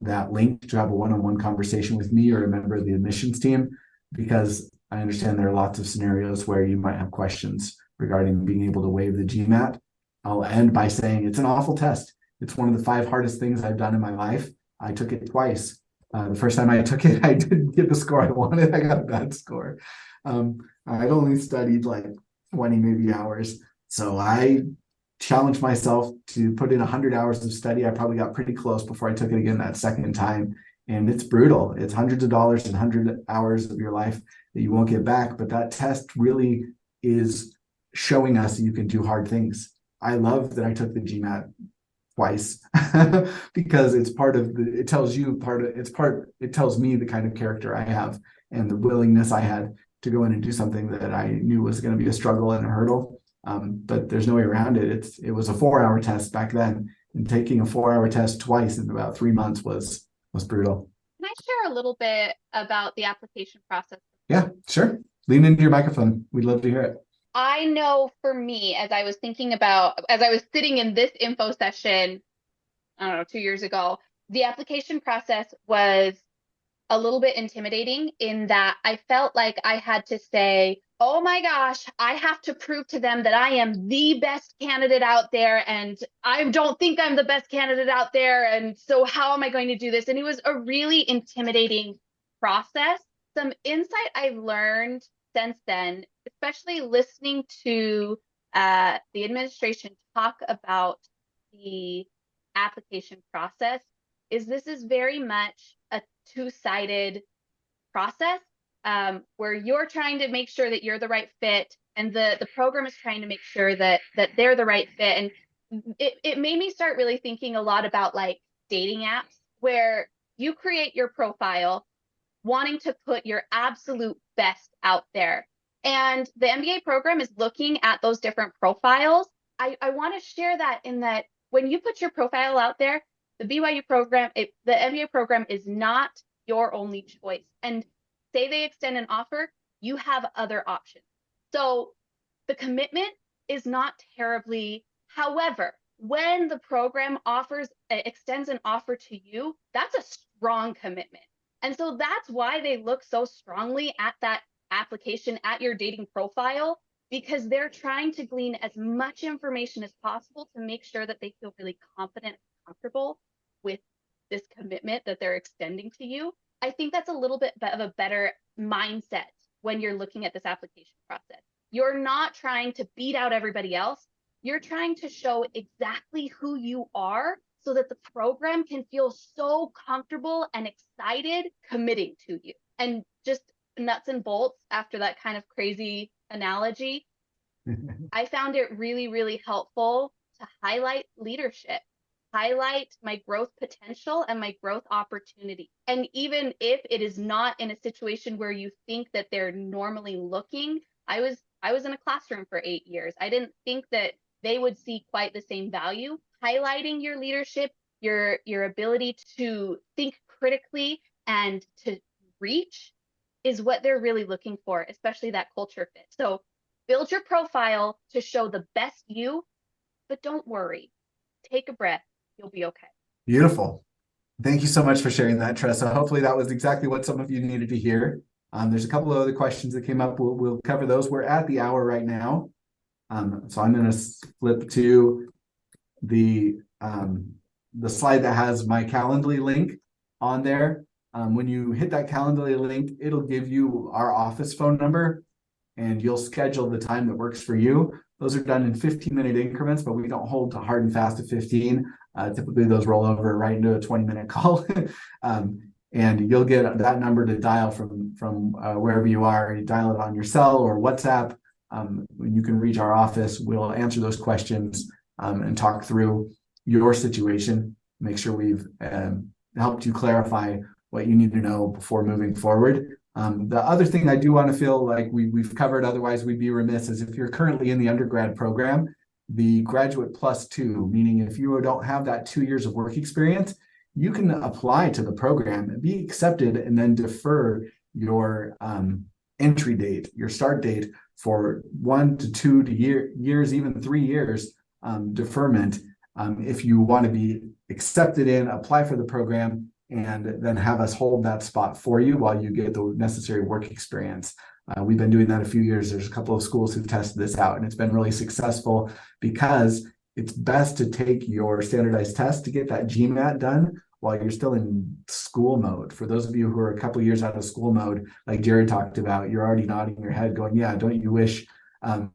[SPEAKER 1] that link to have a one-on-one conversation with me or a member of the admissions team, because I understand there are lots of scenarios where you might have questions regarding being able to waive the GMAT. I'll end by saying it's an awful test. It's one of the 5 hardest things I've done in my life. I took it twice. The first time I took it, I didn't get the score I wanted. I got a bad score. I'd only studied like 20 maybe hours. So I challenged myself to put in 100 hours of study. I probably got pretty close before I took it again that second time. And it's brutal. It's hundreds of dollars and 100 hours of your life that you won't get back. But that test really is showing us that you can do hard things. I love that I took the GMAT twice because it's part of the, it tells you it tells me the kind of character I have and the willingness I had to go in and do something that I knew was going to be a struggle and a hurdle. But there's no way around it. It was a 4-hour test back then, and taking a 4-hour test twice in about 3 months was brutal.
[SPEAKER 7] Can I share a little bit about the application process?
[SPEAKER 1] Yeah, sure. Lean into your microphone. We'd love to hear it.
[SPEAKER 7] I know for me, as I was sitting in this info session, I don't know, 2 years ago, the application process was a little bit intimidating in that I felt like I had to say, oh my gosh, I have to prove to them that I am the best candidate out there, and I don't think I'm the best candidate out there, and so how am I going to do this? And it was a really intimidating process. Some insight I've learned since then, especially listening to the administration talk about the application process, is this is very much a two-sided process where you're trying to make sure that you're the right fit, and the program is trying to make sure that they're the right fit. And it made me start really thinking a lot about like dating apps, where you create your profile wanting to put your absolute best out there. And the MBA program is looking at those different profiles. I want to share that in that when you put your profile out there, the BYU program, the MBA program is not your only choice. And say they extend an offer, you have other options. So the commitment is not terribly, however, when the program extends an offer to you, that's a strong commitment. And so that's why they look so strongly at that application, at your dating profile, because they're trying to glean as much information as possible to make sure that they feel really confident and comfortable with this commitment that they're extending to you. I think that's a little bit of a better mindset when you're looking at this application process. You're not trying to beat out everybody else. You're trying to show exactly who you are so that the program can feel so comfortable and excited committing to you. And just nuts and bolts after that kind of crazy analogy, I found it really, really helpful to highlight leadership, highlight my growth potential and my growth opportunity. And even if it is not in a situation where you think that they're normally looking, I was in a classroom for 8 years. I didn't think that they would see quite the same value. Highlighting your leadership, your ability to think critically and to reach is what they're really looking for, especially that culture fit. So build your profile to show the best you, but don't worry. Take a breath. You'll be okay.
[SPEAKER 1] Beautiful. Thank you so much for sharing that, Tressa. Hopefully that was exactly what some of you needed to hear. There's a couple of other questions that came up. We'll cover those. We're at the hour right now. So I'm going to flip to the slide that has my Calendly link on there. When you hit that Calendly link, it'll give you our office phone number, and you'll schedule the time that works for you. Those are done in 15-minute increments, but we don't hold to hard and fast to 15. Typically, those roll over right into a 20-minute call. And you'll get that number to dial from wherever you are. You dial it on your cell or WhatsApp. When you can reach our office, we'll answer those questions and talk through your situation. Make sure we've helped you clarify what you need to know before moving forward. The other thing I do want to feel like we've covered, otherwise we'd be remiss, is if you're currently in the undergrad program, the graduate +2, meaning if you don't have that 2 years of work experience, you can apply to the program and be accepted and then defer your entry date, your start date for 1 to 2 years, even 3 years deferment. If you want to be accepted in, apply for the program, and then have us hold that spot for you while you get the necessary work experience. We've been doing that a few years. There's a couple of schools who've tested this out, and it's been really successful because it's best to take your standardized test to get that GMAT done while you're still in school mode. For those of you who are a couple of years out of school mode, like Jared talked about, you're already nodding your head going, yeah, don't you wish? I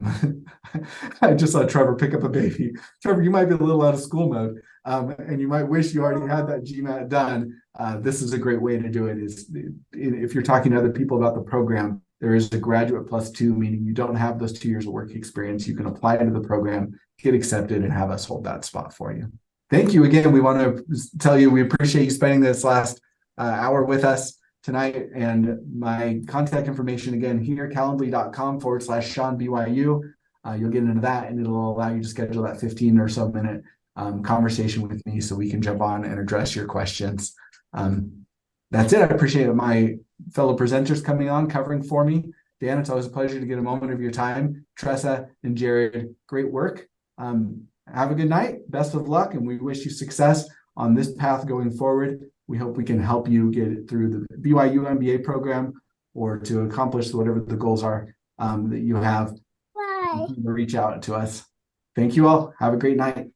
[SPEAKER 1] just saw Trevor pick up a baby. Trevor, you might be a little out of school mode, and you might wish you already had that GMAT done. This is a great way to do it. Is if you're talking to other people about the program, there is a graduate +2, meaning you don't have those 2 years of work experience. You can apply to the program, get accepted, and have us hold that spot for you. Thank you again. We want to tell you we appreciate you spending this last hour with us tonight. And my contact information again here, calendly.com/SeanBYU. You'll get into that, and it'll allow you to schedule that 15 or so minute conversation with me so we can jump on and address your questions. That's it. I appreciate my fellow presenters coming on, covering for me. Dan, it's always a pleasure to get a moment of your time. Tressa and Jared, great work. Have a good night. Best of luck, and we wish you success on this path going forward. We hope we can help you get through the BYU MBA program or to accomplish whatever the goals are that you have. Reach out to us. Thank you all. Have a great night.